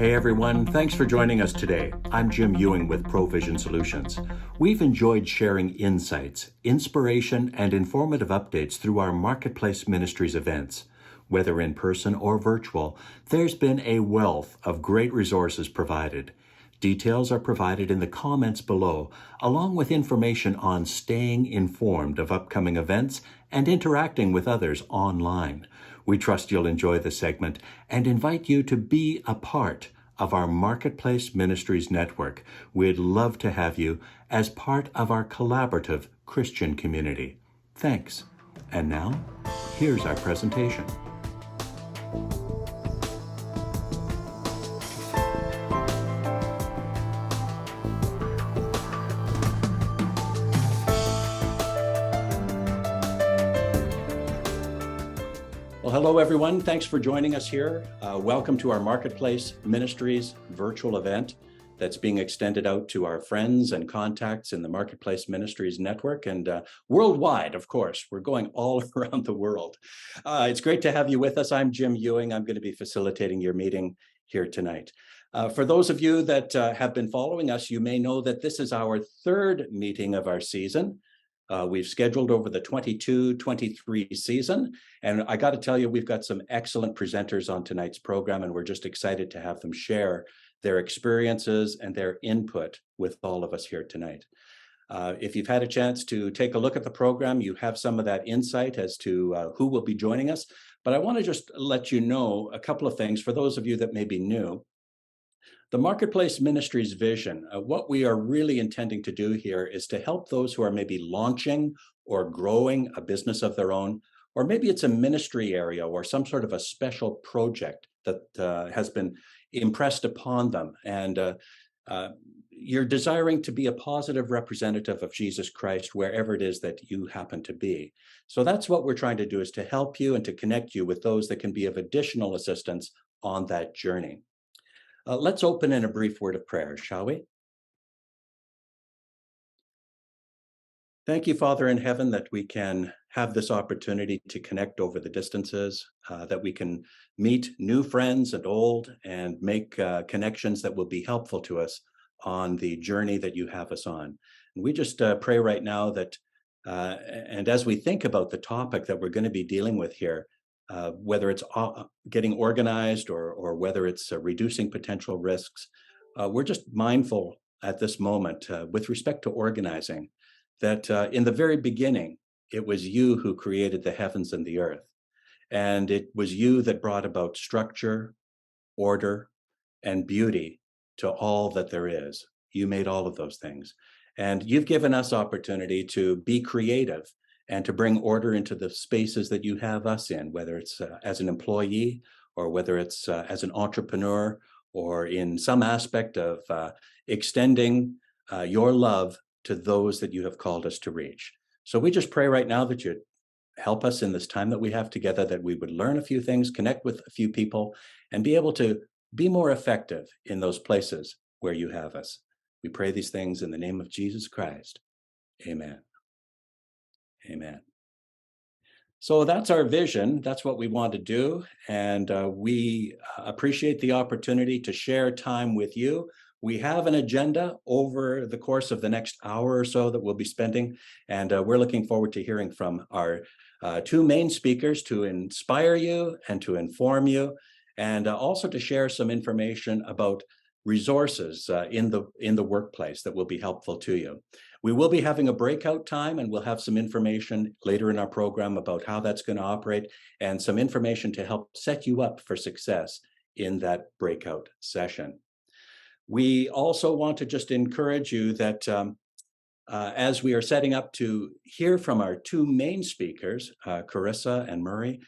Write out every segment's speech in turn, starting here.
Hey everyone, thanks for joining us today. I'm Jim Ewing with Provision Solutions. We've enjoyed sharing insights, inspiration, and informative updates through our Marketplace Ministries events. Whether in person or virtual, there's been a wealth of great resources provided. Details are provided in the comments below, along with information on staying informed of upcoming events and interacting with others online. We trust you'll enjoy the segment and invite you to be a part of our Marketplace Ministries Network. We'd love to have you as part of our collaborative Christian community. Thanks. And now, here's our presentation. Well, hello, everyone. Thanks for joining us here. Welcome to our Marketplace Ministries virtual event that's being extended out to our friends and contacts in the Marketplace Ministries Network and worldwide, of course. We're going all around the world. It's great to have you with us. I'm Jim Ewing. I'm going to be facilitating your meeting here tonight. For those of you that have been following us, you may know that this is our third meeting of our season. We've scheduled over the 22-23 season, and I got to tell you, we've got some excellent presenters on tonight's program, and we're just excited to have them share their experiences and their input with all of us here tonight. If you've had a chance to take a look at the program, you have some of that insight as to who will be joining us, but I want to just let you know a couple of things for those of you that may be new. The Marketplace Ministries vision, what we are really intending to do here is to help those who are maybe launching or growing a business of their own, or maybe it's a ministry area or some sort of a special project that has been impressed upon them. And you're desiring to be a positive representative of Jesus Christ wherever it is that you happen to be. So that's what we're trying to do, is to help you and to connect you with those that can be of additional assistance on that journey. Let's open in a brief word of prayer, shall we? Thank you, Father in heaven, that we can have this opportunity to connect over the distances, that we can meet new friends and old and make connections that will be helpful to us on the journey that you have us on. And we just pray right now that, and as we think about the topic that we're going to be dealing with here, whether it's getting organized or whether it's reducing potential risks, we're just mindful at this moment with respect to organizing that in the very beginning, it was you who created the heavens and the earth. And it was you that brought about structure, order, and beauty to all that there is. You made all of those things. And you've given us opportunity to be creative and to bring order into the spaces that you have us in, whether it's as an employee or whether it's as an entrepreneur or in some aspect of extending your love to those that you have called us to reach. So we just pray right now that you'd help us in this time that we have together, that we would learn a few things, connect with a few people, and be able to be more effective in those places where you have us. We pray these things in the name of Jesus Christ. Amen. Amen. So that's our vision. That's what we want to do. And we appreciate the opportunity to share time with you. We have an agenda over the course of the next hour or so that we'll be spending. And we're looking forward to hearing from our two main speakers to inspire you and to inform you, and also to share some information about resources in the workplace that will be helpful to you. We will be having a breakout time, and we'll have some information later in our program about how that's going to operate and some information to help set you up for success in that breakout session. We also want to just encourage you that as we are setting up to hear from our two main speakers, Carissa and Murray,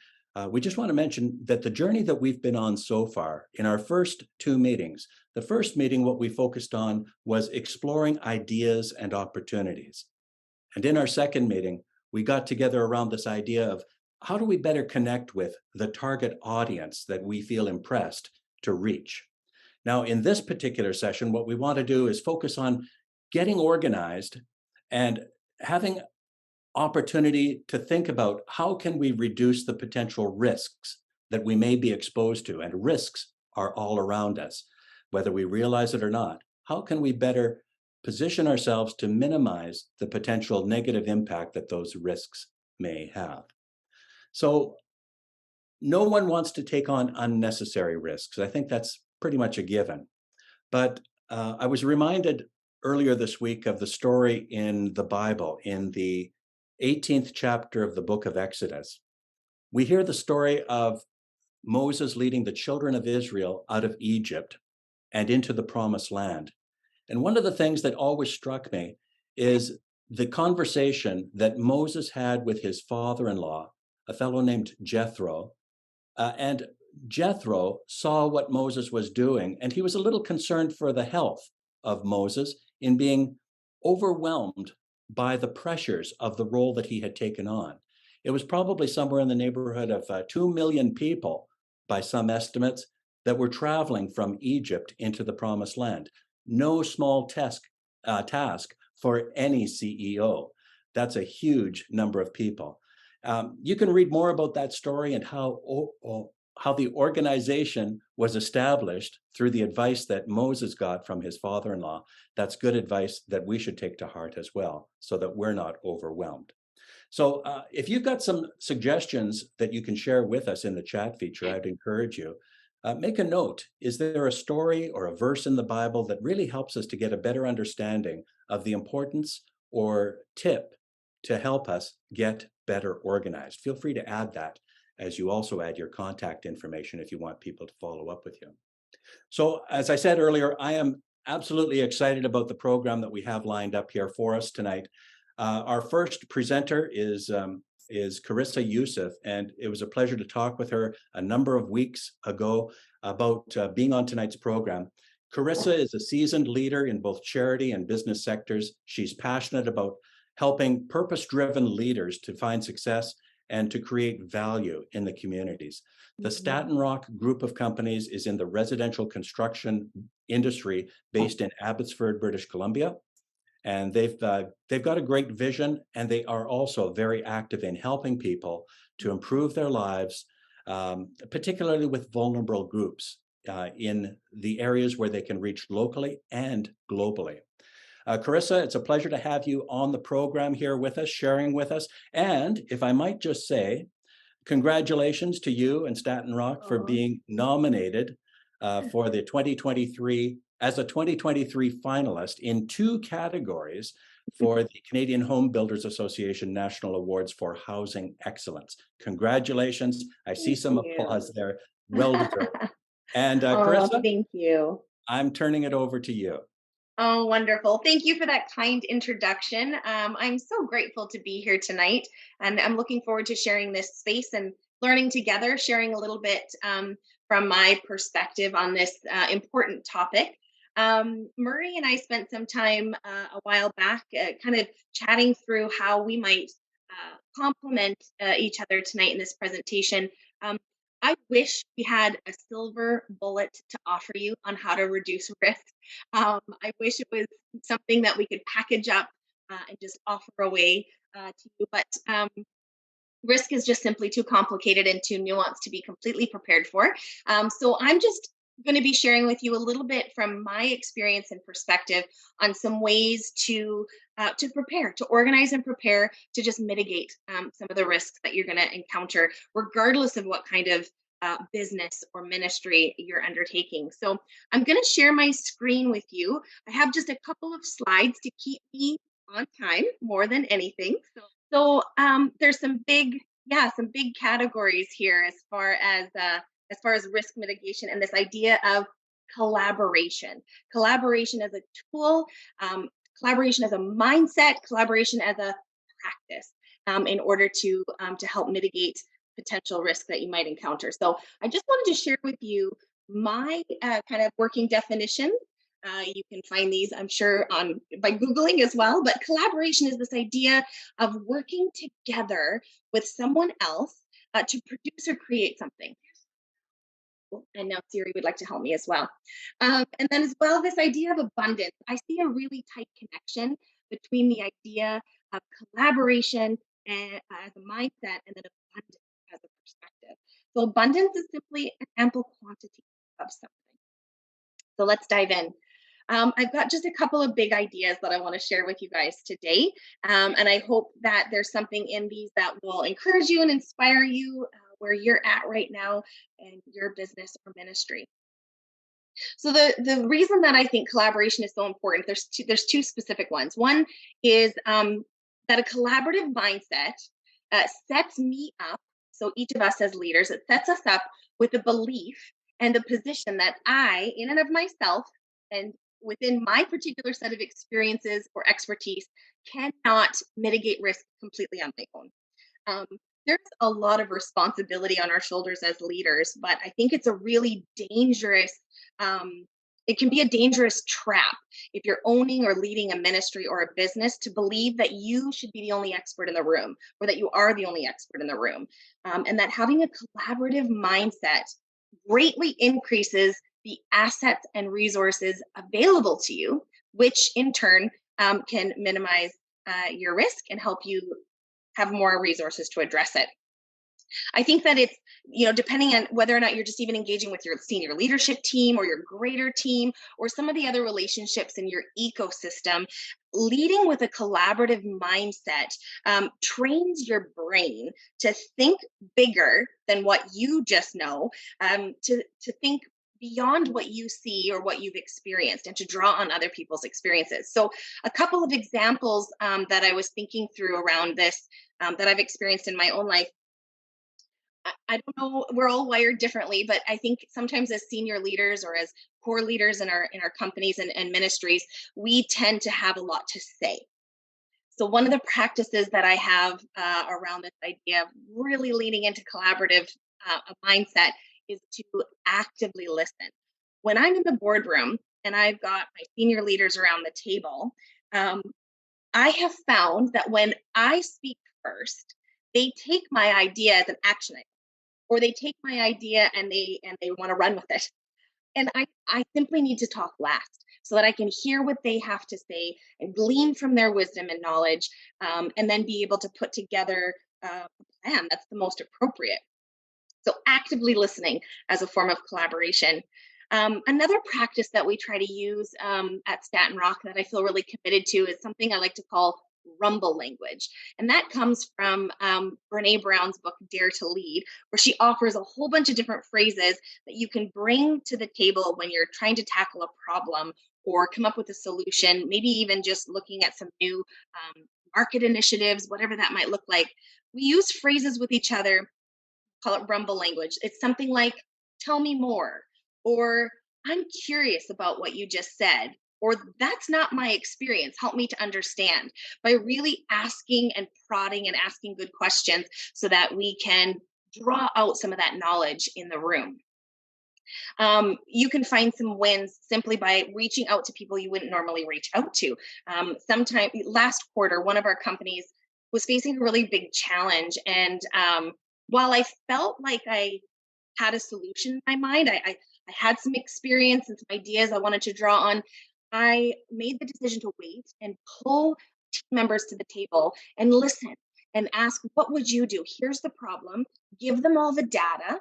we just want to mention that the journey that we've been on so far in our first two meetings, the first meeting, what we focused on was exploring ideas and opportunities. And in our second meeting, we got together around this idea of how do we better connect with the target audience that we feel impressed to reach. Now, in this particular session, what we want to do is focus on getting organized and having opportunity to think about how can we reduce the potential risks that we may be exposed to, and risks are all around us. whether we realize it or not. How can we better position ourselves to minimize the potential negative impact that those risks may have? So no one wants to take on unnecessary risks. I think that's pretty much a given. But I was reminded earlier this week of the story in the Bible, in the 18th chapter of the book of Exodus. We hear the story of Moses leading the children of Israel out of Egypt and into the promised land. And one of the things that always struck me is the conversation that Moses had with his father-in-law, a fellow named Jethro. And Jethro saw what Moses was doing, and he was a little concerned for the health of Moses in being overwhelmed by the pressures of the role that he had taken on. It was probably somewhere in the neighborhood of 2 million people, by some estimates, that were traveling from Egypt into the promised land. No small task for any CEO. That's a huge number of people. You can read more about that story and how the organization was established through the advice that Moses got from his father-in-law. That's good advice that we should take to heart as well, so that we're not overwhelmed. So if you've got some suggestions that you can share with us in the chat feature, I'd encourage you. Make a note. Is there a story or a verse in the Bible that really helps us to get a better understanding of the importance or tip to help us get better organized? Feel free to add that as you also add your contact information if you want people to follow up with you. So as I said earlier, I am absolutely excited about the program that we have lined up here for us tonight. Our first presenter is Carissa YOUSSEF, and it was a pleasure to talk with her a number of weeks ago about being on tonight's program. Carissa is a seasoned leader in both charity and business sectors. She's passionate about helping purpose-driven leaders to find success and to create value in the communities. The Stattonrock Group of companies is in the residential construction industry based in Abbotsford, British Columbia. And they've got a great vision, and they are also very active in helping people to improve their lives, particularly with vulnerable groups in the areas where they can reach locally and globally. Carissa, it's a pleasure to have you on the program here with us, sharing with us. And if I might just say, congratulations to you and Stattonrock for being nominated for the 2023 as a 2023 finalist in 2 categories for the Canadian Home Builders Association National Awards for Housing Excellence. Congratulations. I see some applause there. Well deserved. And Carissa, thank you. I'm turning it over to you. Oh, wonderful. Thank you for that kind introduction. I'm so grateful to be here tonight, and I'm looking forward to sharing this space and learning together, sharing a little bit from my perspective on this important topic. Murray and I spent some time a while back kind of chatting through how we might complement each other tonight in this presentation. Um, I wish we had a silver bullet to offer you on how to reduce risk. I wish it was something that we could package up and just offer away to you, but risk is just simply too complicated and too nuanced to be completely prepared for. So I'm just going to be sharing with you a little bit from my experience and perspective on some ways to prepare, to organize and prepare to just mitigate some of the risks that you're going to encounter, regardless of what kind of business or ministry you're undertaking. So I'm going to share my screen with you. I have just a couple of slides to keep me on time more than anything. So there's some big categories here as far as risk mitigation and this idea of collaboration. Collaboration as a tool, collaboration as a mindset, collaboration as a practice in order to help mitigate potential risk that you might encounter. So I just wanted to share with you my kind of working definition. You can find these, I'm sure, on by Googling as well. But collaboration is this idea of working together with someone else to produce or create something. And now Siri would like to help me as well. And then as well, this idea of abundance. I see a really tight connection between the idea of collaboration and, as a mindset, and then abundance as a perspective. So abundance is simply an ample quantity of something. So let's dive in. I've got just a couple of big ideas that I want to share with you guys today. And I hope that there's something in these that will encourage you and inspire you where you're at right now in your business or ministry. So the reason that I think collaboration is so important, there's two specific ones. One is that a collaborative mindset sets me up. So each of us as leaders, it sets us up with a belief and a position that I, in and of myself, and within my particular set of experiences or expertise, cannot mitigate risk completely on my own. Um, there's a lot of responsibility on our shoulders as leaders, but I think it's a really dangerous, um, it can be a dangerous trap if you're owning or leading a ministry or a business to believe that you should be the only expert in the room or that you are the only expert in the room. And that having a collaborative mindset greatly increases the assets and resources available to you, which in turn can minimize your risk and help you have more resources to address it. I think that it's, depending on whether or not you're just even engaging with your senior leadership team or your greater team or some of the other relationships in your ecosystem, leading with a collaborative mindset trains your brain to think bigger than what you just know, to think beyond what you see or what you've experienced and to draw on other people's experiences. So a couple of examples that I was thinking through around this that I've experienced in my own life. I don't know, we're all wired differently, but I think sometimes as senior leaders or as core leaders in our companies and ministries, we tend to have a lot to say. So one of the practices that I have around this idea of really leaning into collaborative mindset is to actively listen. When I'm in the boardroom and I've got my senior leaders around the table, um, I have found that when I speak first, they take my idea as an action item, or they take my idea and they want to run with it. And I simply need to talk last so that I can hear what they have to say and glean from their wisdom and knowledge, and then be able to put together a plan that's the most appropriate. So actively listening as a form of collaboration. Another practice that we try to use at Stattonrock that I feel really committed to is something I like to call rumble language. And that comes from Brene Brown's book, Dare to Lead, where she offers a whole bunch of different phrases that you can bring to the table when you're trying to tackle a problem or come up with a solution, maybe even just looking at some new market initiatives, whatever that might look like. We use phrases with each other, call it rumble language. It's something like, tell me more, or I'm curious about what you just said, or that's not my experience. Help me to understand by really asking and prodding and asking good questions so that we can draw out some of that knowledge in the room. You can find some wins simply by reaching out to people you wouldn't normally reach out to. Sometime last quarter, one of our companies was facing a really big challenge. And while I felt like I had a solution in my mind, I had some experience and some ideas I wanted to draw on. I made the decision to wait and pull team members to the table and listen and ask, what would you do? Here's the problem. Give them all the data.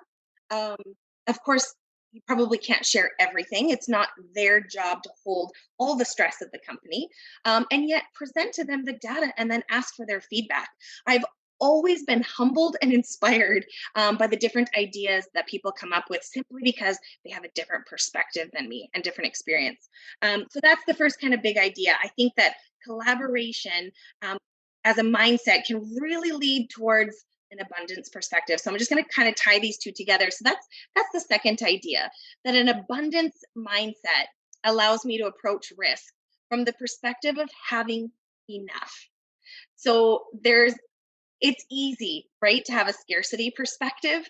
Um, of course, you probably can't share everything. It's not their job to hold all the stress of the company, and yet present to them the data and then ask for their feedback. I've always been humbled and inspired by the different ideas that people come up with simply because they have a different perspective than me and different experience. So that's the first kind of big idea. I think that collaboration as a mindset can really lead towards an abundance perspective. So I'm just going to kind of tie these two together. So that's the second idea, that an abundance mindset allows me to approach risk from the perspective of having enough. So it's easy, right, to have a scarcity perspective.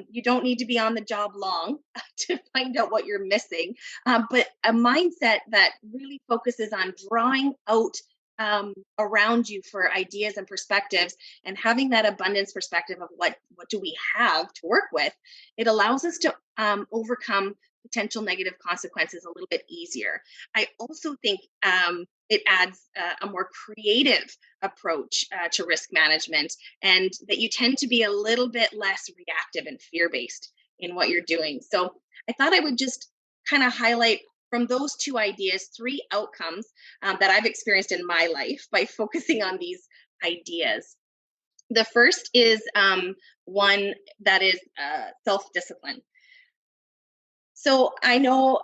You don't need to be on the job long to find out what you're missing. But a mindset that really focuses on drawing out around you for ideas and perspectives and having that abundance perspective of what do we have to work with, it allows us to overcome potential negative consequences a little bit easier. I also think it adds a more creative approach to risk management, and that you tend to be a little bit less reactive and fear-based in what you're doing. So I thought I would just kind of highlight from those two ideas, three outcomes that I've experienced in my life by focusing on these ideas. The first is one that is self-discipline. So I know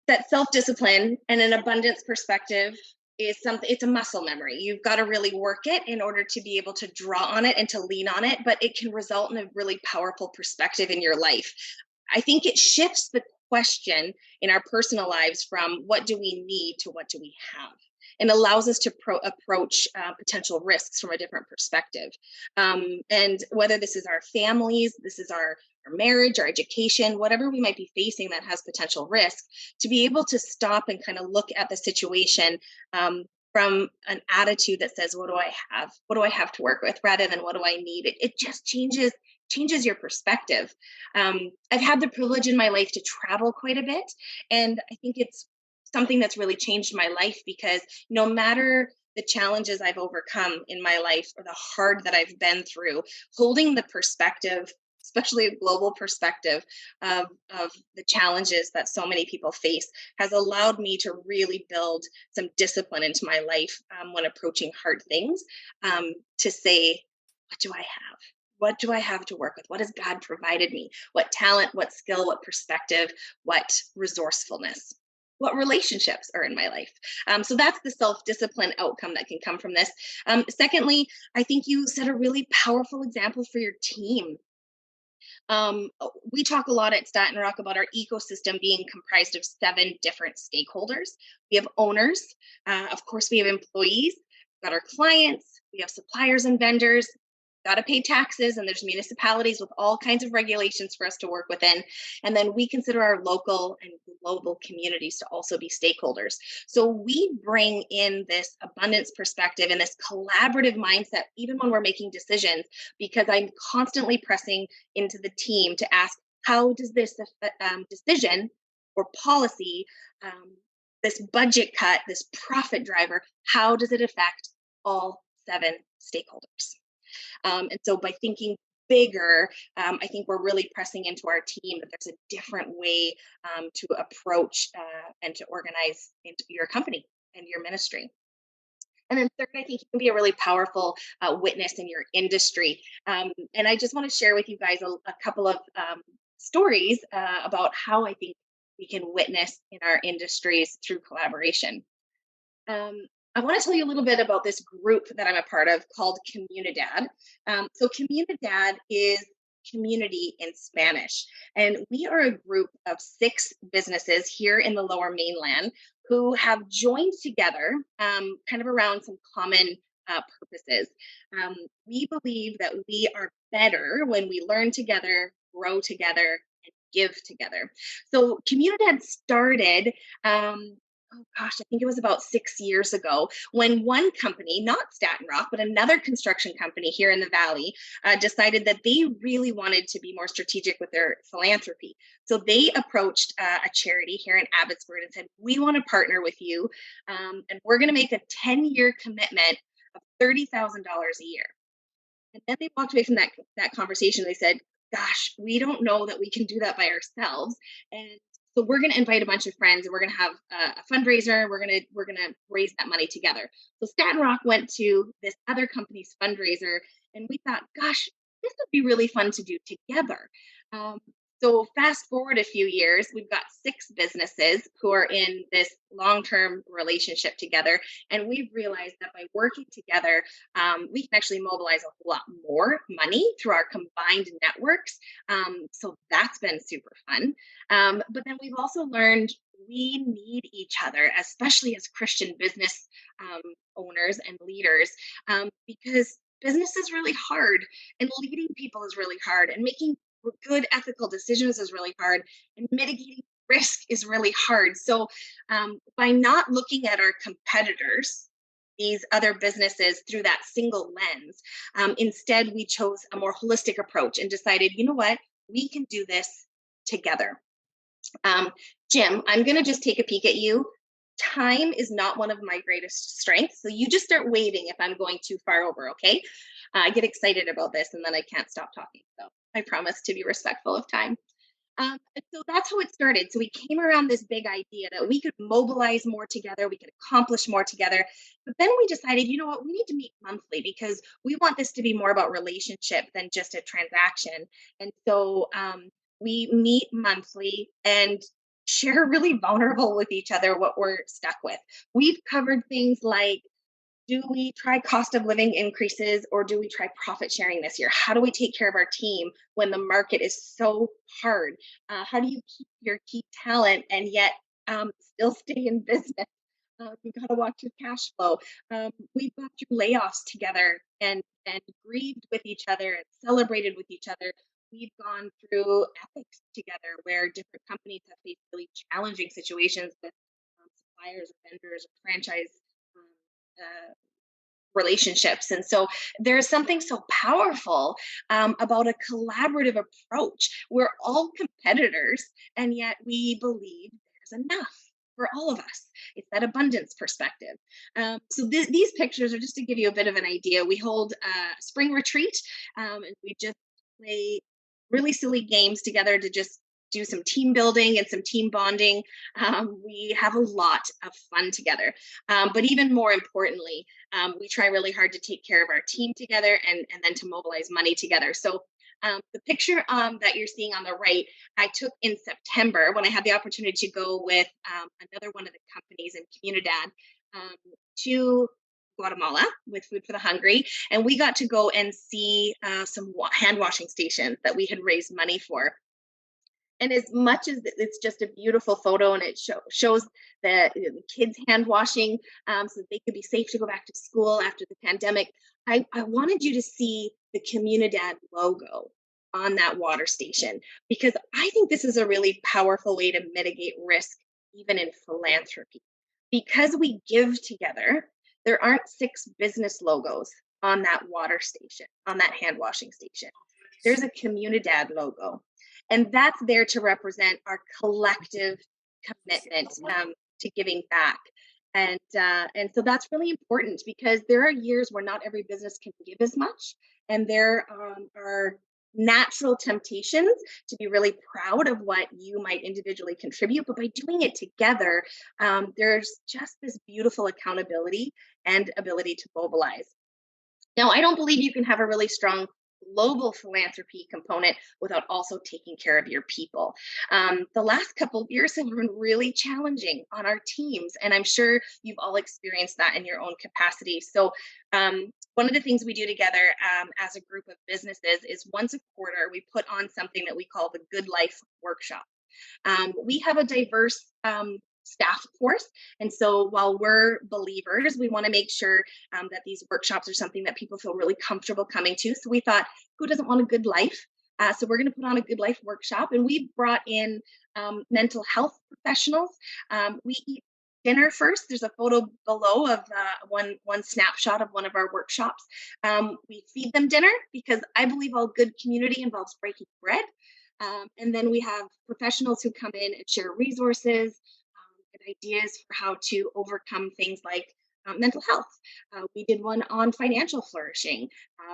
that self-discipline and an abundance perspective is something, it's a muscle memory. You've got to really work it in order to be able to draw on it and to lean on it, but it can result in a really powerful perspective in your life. I think it shifts the question in our personal lives from what do we need to what do we have, and allows us to approach potential risks from a different perspective. And whether this is our families, this is our marriage, our education, whatever we might be facing that has potential risk, to be able to stop and kind of look at the situation from an attitude that says, what do I have? What do I have to work with, rather than what do I need? It just changes your perspective. I've had the privilege in my life to travel quite a bit, and I think it's something that's really changed my life, because no matter the challenges I've overcome in my life or the hard that I've been through, holding the perspective, especially a global perspective of the challenges that so many people face, has allowed me to really build some discipline into my life when approaching hard things, to say, what do I have? What do I have to work with? What has God provided me? What talent, what skill, what perspective, what resourcefulness? What relationships are in my life? So that's the self-discipline outcome that can come from this. Secondly, I think you set a really powerful example for your team. We talk a lot at Stattonrock about our ecosystem being comprised of 7 different stakeholders. We have owners, of course, we have employees, we've got our clients, we have suppliers and vendors, got to pay taxes, and there's municipalities with all kinds of regulations for us to work within. And then we consider our local and global communities to also be stakeholders. So we bring in this abundance perspective and this collaborative mindset, even when we're making decisions, because I'm constantly pressing into the team to ask, how does this decision or policy, this budget cut, this profit driver, how does it affect all 7 stakeholders? And so by thinking bigger, I think we're really pressing into our team that there's a different way to approach and to organize into your company and your ministry. And then third, I think you can be a really powerful witness in your industry. And I just want to share with you guys a couple of stories about how I think we can witness in our industries through collaboration. I want to tell you a little bit about this group that I'm a part of called Comunidad. So Comunidad is community in Spanish. And we are a group of 6 businesses here in the Lower Mainland who have joined together kind of around some common purposes. We believe that we are better when we learn together, grow together, and give together. So Comunidad started oh gosh, I think it was about 6 years ago, when one company, not Stattonrock, but another construction company here in the Valley, decided that they really wanted to be more strategic with their philanthropy. So they approached a charity here in Abbotsford and said, we want to partner with you, and we're going to make a 10-year commitment of $30,000 a year. And then they walked away from that conversation. They said, gosh, we don't know that we can do that by ourselves. And so we're going to invite a bunch of friends, and we're going to have a fundraiser. We're going to raise that money together. So Stattonrock went to this other company's fundraiser, and we thought, gosh, this would be really fun to do together. So fast forward a few years, we've got 6 businesses who are in this long-term relationship together. And we've realized that by working together, we can actually mobilize a whole lot more money through our combined networks. So that's been super fun. But then we've also learned we need each other, especially as Christian business owners and leaders, because business is really hard, and leading people is really hard, and making good ethical decisions is really hard, and mitigating risk is really hard. So by not looking at our competitors, these other businesses, through that single lens, instead we chose a more holistic approach and decided, you know what, we can do this together. Jim, I'm going to just take a peek at you. Time is not one of my greatest strengths, so you just start waving if I'm going too far over, okay? I get excited about this and then I can't stop talking, so I promise to be respectful of time. And so that's how it started. So we came around this big idea that we could mobilize more together, we could accomplish more together. But then we decided, you know what, we need to meet monthly because we want this to be more about relationship than just a transaction. And so we meet monthly and share really vulnerable with each other what we're stuck with. We've covered things like, do we try cost of living increases or do we try profit sharing this year? How do we take care of our team when the market is so hard? How do you keep your key talent and yet still stay in business? You've got to watch your cash flow. We've gone through layoffs together and grieved with each other and celebrated with each other. We've gone through ethics together where different companies have faced really challenging situations with suppliers or vendors or franchise um, relationships. And so there's something so powerful about a collaborative approach. We're all competitors, and yet we believe there's enough for all of us. It's that abundance perspective. These pictures are just to give you a bit of an idea. We hold a spring retreat, and we just play really silly games together to just do some team building and some team bonding. We have a lot of fun together. But even more importantly, we try really hard to take care of our team together and then to mobilize money together. So the picture that you're seeing on the right, I took in September when I had the opportunity to go with another one of the companies in Comunidad to Guatemala with Food for the Hungry. And we got to go and see some hand washing stations that we had raised money for. And as much as it's just a beautiful photo and it shows the kids hand washing so that they could be safe to go back to school after the pandemic, I wanted you to see the Comunidad logo on that water station because I think this is a really powerful way to mitigate risk, even in philanthropy. Because we give together, there aren't six business logos on that water station, on that hand washing station. There's a Comunidad logo. And that's there to represent our collective commitment to giving back. And so that's really important because there are years where not every business can give as much. And there are natural temptations to be really proud of what you might individually contribute. But by doing it together, there's just this beautiful accountability and ability to mobilize. Now, I don't believe you can have a really strong global philanthropy component without also taking care of your people. The last couple of years have been really challenging on our teams, and I'm sure you've all experienced that in your own capacity. So, one of the things we do together as a group of businesses is once a quarter we put on something that we call the Good Life Workshop. We have a diverse staff force. And so while we're believers, we want to make sure that these workshops are something that people feel really comfortable coming to. So we thought, who doesn't want a good life? So we're going to put on a good life workshop. And we brought in mental health professionals. We eat dinner first. There's a photo below of one snapshot of one of our workshops. We feed them dinner because I believe all good community involves breaking bread. And then we have professionals who come in and share resources and ideas for how to overcome things like mental health. We did one on financial flourishing,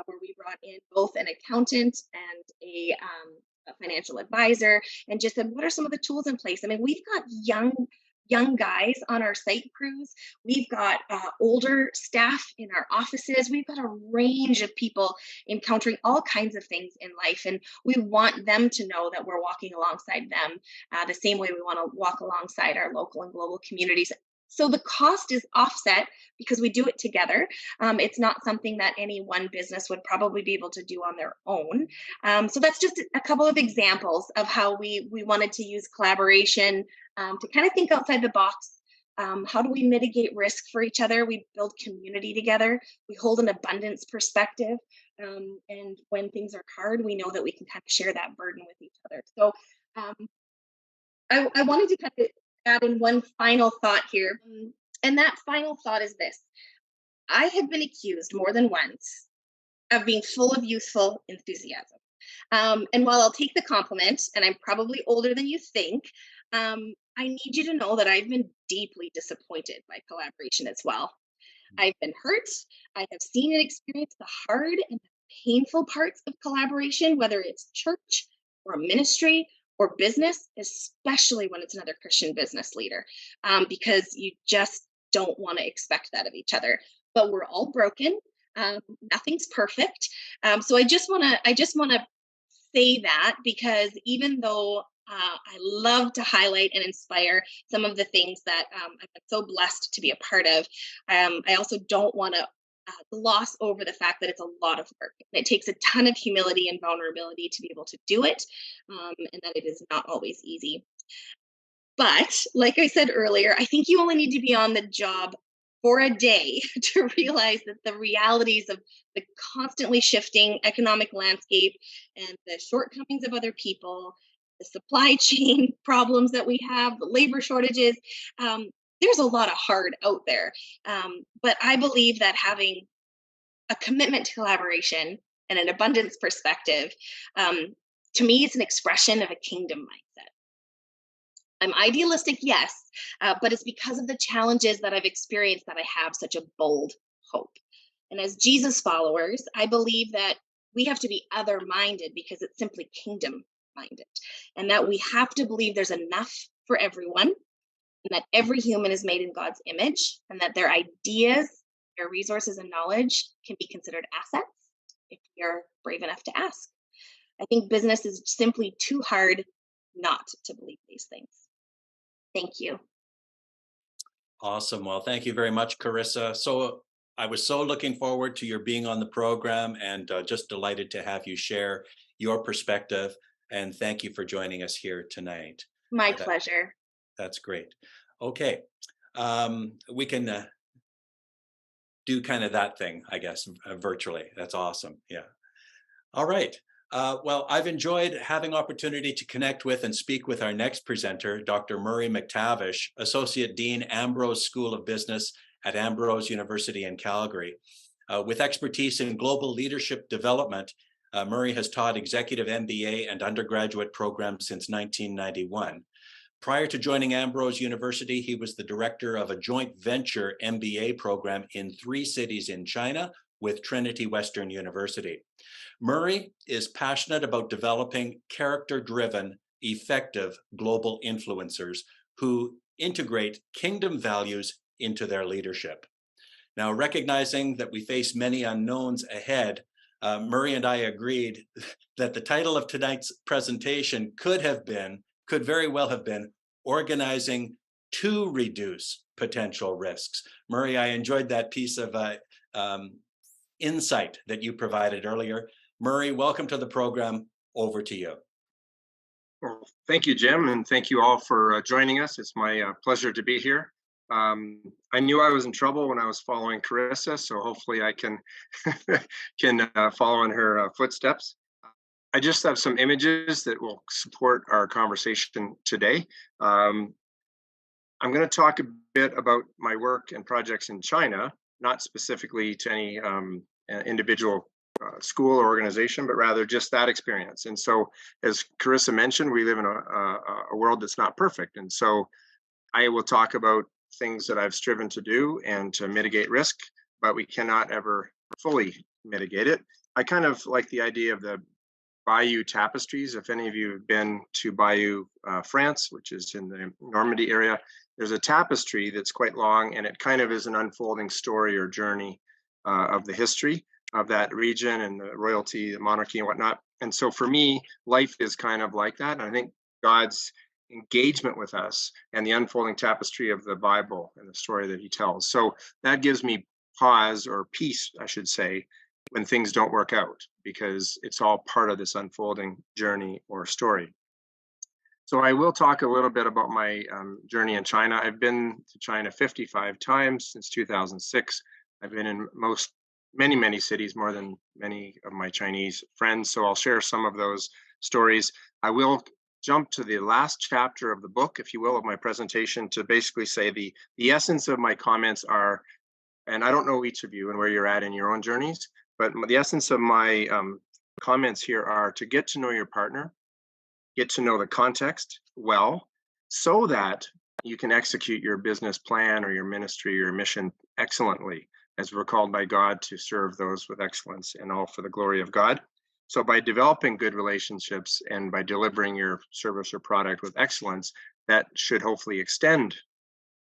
where we brought in both an accountant and a financial advisor, and just said, what are some of the tools in place? I mean, we've got young guys on our site crews. We've got older staff in our offices. We've got a range of people encountering all kinds of things in life. And we want them to know that we're walking alongside them the same way we want to walk alongside our local and global communities. So the cost is offset because we do it together. It's not something that any one business would probably be able to do on their own. So that's just a couple of examples of how we wanted to use collaboration to kind of think outside the box. How do we mitigate risk for each other? We build community together. We hold an abundance perspective. And when things are hard, we know that we can kind of share that burden with each other. So I wanted to kind of add in one final thought here. And that final thought is this. I have been accused more than once of being full of youthful enthusiasm. And while I'll take the compliment, and I'm probably older than you think, I need you to know that I've been deeply disappointed by collaboration as well. I've been hurt. I have seen and experienced the hard and the painful parts of collaboration, whether it's church or ministry or business, especially when it's another Christian business leader, because you just don't want to expect that of each other. But we're all broken. Nothing's perfect. So I just want to say that, because even though I love to highlight and inspire some of the things that I've been so blessed to be a part of, I also don't want to gloss over the fact that it's a lot of work. And it takes a ton of humility and vulnerability to be able to do it, and that it is not always easy. But like I said earlier, I think you only need to be on the job for a day to realize that the realities of the constantly shifting economic landscape and the shortcomings of other people, the supply chain problems that we have, the labor shortages, there's a lot of hard out there. But I believe that having a commitment to collaboration and an abundance perspective, um, to me, it's an expression of a kingdom mindset. I'm idealistic, yes, but it's because of the challenges that I've experienced that I have such a bold hope. And as Jesus followers, I believe that we have to be other minded because it's simply kingdom minded, and that we have to believe there's enough for everyone, and that every human is made in God's image, and that their ideas, their resources, and knowledge can be considered assets if you're brave enough to ask. I think business is simply too hard not to believe these things. Thank you. Awesome. Well, thank you very much, Carissa. So I was so looking forward to your being on the program, and just delighted to have you share your perspective. And thank you for joining us here tonight. My That pleasure. that's great. Okay, we can do kind of that thing, I guess, virtually. That's awesome. Yeah. All right. Well, I've enjoyed having opportunity to connect with and speak with our next presenter, Dr. Murray McTavish, Associate Dean, Ambrose School of Business at Ambrose University in Calgary. With expertise in global leadership development, Murray has taught executive MBA and undergraduate programs since 1991. Prior to joining Ambrose University, he was the director of a joint venture MBA program in 3 cities in China with Trinity Western University. Murray is passionate about developing character-driven, effective global influencers who integrate kingdom values into their leadership. Now, recognizing that we face many unknowns ahead, Murray and I agreed that the title of tonight's presentation could very well have been Organizing to Reduce Potential Risks. Murray, I enjoyed that piece of insight that you provided earlier. Murray, welcome to the program. Over to you. Well, thank you, Jim, and thank you all for joining us. It's my pleasure to be here. I knew I was in trouble when I was following Carissa, so hopefully I can follow in her footsteps. I just have some images that will support our conversation today. I'm going to talk a bit about my work and projects in China, not specifically to any individual school or organization, but rather just that experience. And so, as Carissa mentioned, we live in a world that's not perfect. And so I will talk about things that I've striven to do and to mitigate risk, but we cannot ever fully mitigate it. I kind of like the idea of the Bayeux tapestries. If any of you have been to Bayeux, France, which is in the Normandy area, there's a tapestry that's quite long, and it kind of is an unfolding story or journey of the history of that region and the royalty, the monarchy, and whatnot. And so for me, life is kind of like that. And I think God's engagement with us and the unfolding tapestry of the Bible and the story that he tells. So that gives me pause, or peace, I should say, when things don't work out, because it's all part of this unfolding journey or story. So I will talk a little bit about my journey in China. I've been to China 55 times since 2006. I've been in many cities, more than many of my Chinese friends. So I'll share some of those stories. I will jump to the last chapter of the book, if you will, of my presentation, to basically say the essence of my comments are, and I don't know each of you and where you're at in your own journeys, but the essence of my comments here are to get to know your partner, get to know the context well, so that you can execute your business plan or your ministry or your mission excellently, as we're called by God to serve those with excellence and all for the glory of God. So by developing good relationships and by delivering your service or product with excellence, that should hopefully extend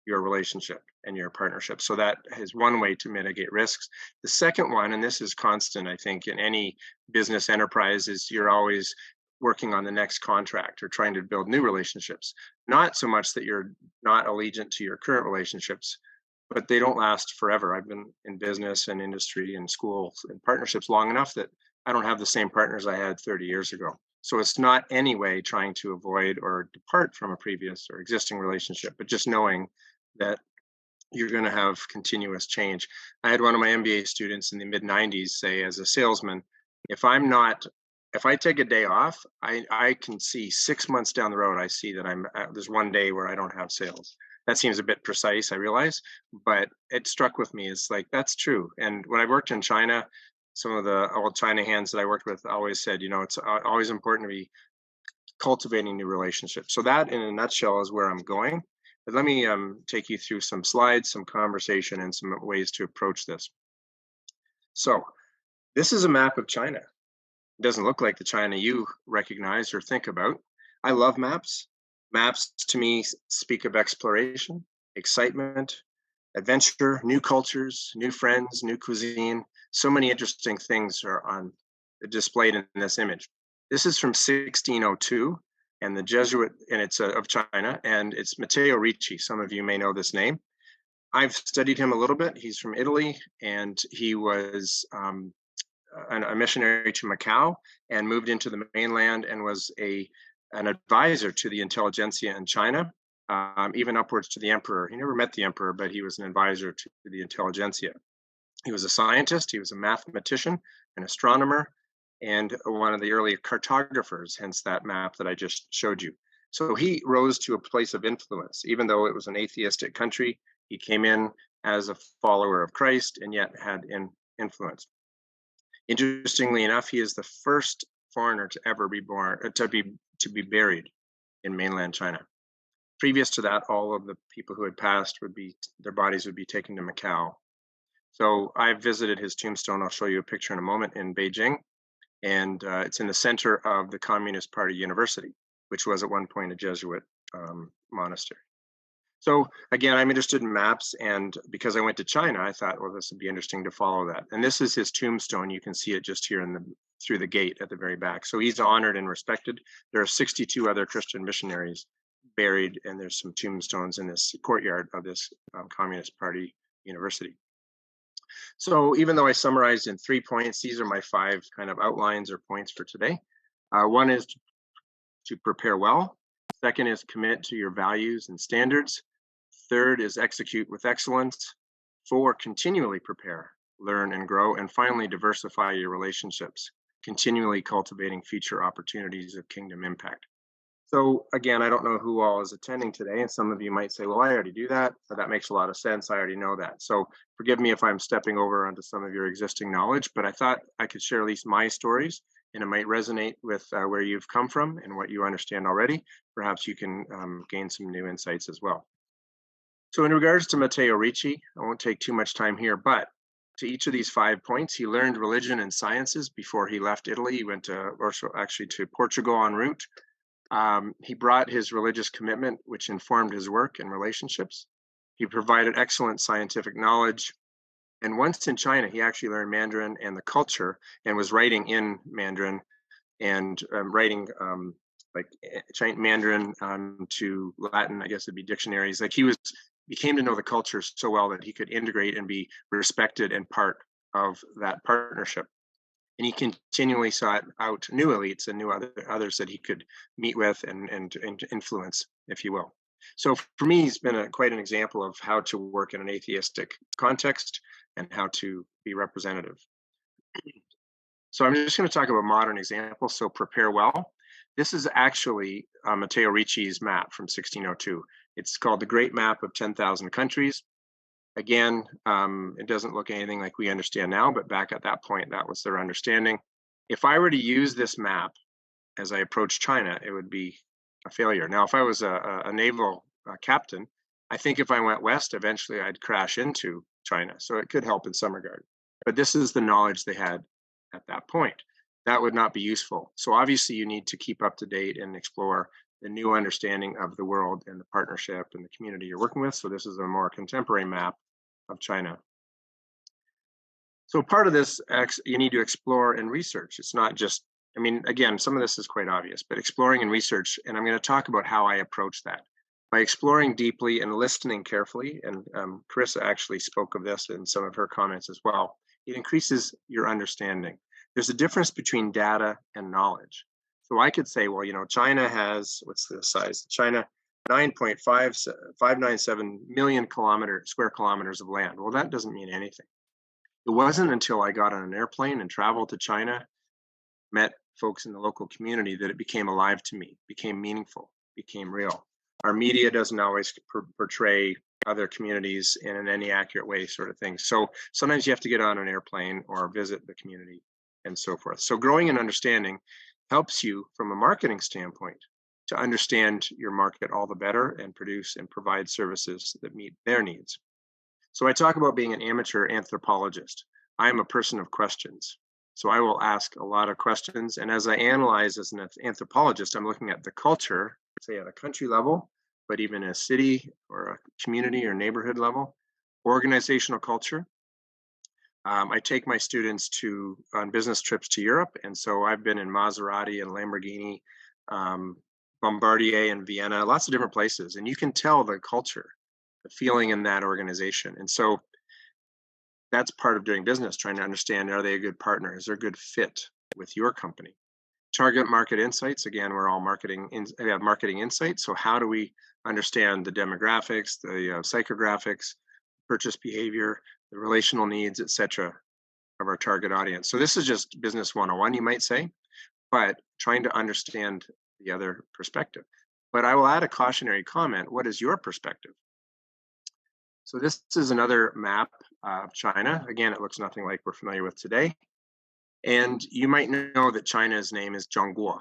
your relationship and your partnership. So that is one way to mitigate risks. The second one, and this is constant, I think, in any business enterprise, is you're always working on the next contract or trying to build new relationships. Not so much that you're not allegiant to your current relationships, but they don't last forever. I've been in business and industry and schools and partnerships long enough that I don't have the same partners I had 30 years ago. So it's not any way trying to avoid or depart from a previous or existing relationship, but just knowing that you're going to have continuous change. I had one of my MBA students in the mid 90s say, as a salesman, if I take a day off, I can see 6 months down the road, I see that there's one day where I don't have sales. That seems a bit precise, I realize, but it struck with me. It's like, that's true. And when I worked in China, some of the old China hands that I worked with always said, it's always important to be cultivating new relationships. So that in a nutshell is where I'm going. But let me take you through some slides, some conversation, and some ways to approach this. So this is a map of China. It doesn't look like the China you recognize or think about. I love maps. Maps to me speak of exploration, excitement, adventure, new cultures, new friends, new cuisine. So many interesting things are displayed in this image. This is from 1602, and the Jesuit, and it's of China, and it's Matteo Ricci. Some of you may know this name. I've studied him a little bit. He's from Italy, and he was a missionary to Macau and moved into the mainland and was an advisor to the intelligentsia in China, even upwards to the emperor. He never met the emperor, but he was an advisor to the intelligentsia. He was a scientist, he was a mathematician, an astronomer, and one of the early cartographers, hence that map that I just showed you. So he rose to a place of influence. Even though it was an atheistic country, he came in as a follower of Christ and yet had influence. Interestingly enough, he is the first foreigner to ever be born, to be buried in mainland China. Previous to that, all of the people who had passed their bodies would be taken to Macau. So I visited his tombstone. I'll show you a picture in a moment in Beijing. And it's in the center of the Communist Party University, which was at one point a Jesuit monastery. So again, I'm interested in maps, and because I went to China, I thought, well, this would be interesting to follow that. And this is his tombstone. You can see it just here through the gate at the very back. So he's honored and respected. There are 62 other Christian missionaries buried, and there's some tombstones in this courtyard of this Communist Party University. So even though I summarized in 3 points, these are my 5 kind of outlines or points for today. One is to prepare well. Second is commit to your values and standards. Third is execute with excellence. 4, continually prepare, learn and grow. And finally, diversify your relationships, continually cultivating future opportunities of kingdom impact. So again, I don't know who all is attending today, and some of you might say, well, I already do that, but that makes a lot of sense. I already know that. So forgive me if I'm stepping over onto some of your existing knowledge, but I thought I could share at least my stories, and it might resonate with where you've come from and what you understand already. Perhaps you can gain some new insights as well. So in regards to Matteo Ricci, I won't take too much time here, but to each of these 5 points, he learned religion and sciences before he left Italy. He went to Portugal en route. He brought his religious commitment, which informed his work and relationships. He provided excellent scientific knowledge. And once in China, he actually learned Mandarin and the culture and was writing in Mandarin and writing Mandarin to Latin, I guess it'd be dictionaries. Like he came to know the culture so well that he could integrate and be respected and part of that partnership. And he continually sought out new elites and new others that he could meet with and influence, if you will. So for me, he's been quite an example of how to work in an atheistic context and how to be representative. So I'm just going to talk about modern examples. So prepare well. This is actually Matteo Ricci's map from 1602. It's called the Great Map of 10,000 Countries. Again, it doesn't look anything like we understand now, but back at that point, that was their understanding. If I were to use this map as I approach China, it would be a failure. Now, if I was a naval captain, I think if I went west, eventually I'd crash into China. So it could help in some regard. But this is the knowledge they had at that point. that would not be useful. So obviously you need to keep up to date and explore the new understanding of the world and the partnership and the community you're working with. So this is a more contemporary map of China. So part of this, you need to explore and research. It's not just, I mean, again, some of this is quite obvious, but exploring and research, and I'm going to talk about how I approach that. By exploring deeply and listening carefully, and Carissa actually spoke of this in some of her comments as well, it increases your understanding. There's a difference between data and knowledge. So I could say, well, you know, China has, what's the size? China, 9.597 million square kilometers of land. Well, that doesn't mean anything. It wasn't until I got on an airplane and traveled to China, met folks in the local community, that it became alive to me, became meaningful, became real. Our media doesn't always portray other communities in any accurate way, sort of thing. So sometimes you have to get on an airplane or visit the community and so forth. So growing and understanding helps you from a marketing standpoint to understand your market all the better and produce and provide services that meet their needs. So I talk about being an amateur anthropologist. I am a person of questions. So I will ask a lot of questions. And as I analyze as an anthropologist, I'm looking at the culture, say at a country level, but even a city or a community or neighborhood level, organizational culture. I take my students on business trips to Europe. And so I've been in Maserati and Lamborghini, Bombardier and Vienna, lots of different places. And you can tell the culture, the feeling in that organization. And so that's part of doing business, trying to understand, are they a good partner? Is there a good fit with your company? Target market insights, again, we're all we have marketing insights. So how do we understand the demographics, the psychographics, purchase behavior, the relational needs, et cetera, of our target audience? So this is just business 101, you might say, but trying to understand the other perspective. But I will add a cautionary comment. What is your perspective? So this is another map of China. Again, it looks nothing like we're familiar with today. And you might know that China's name is Zhongguo.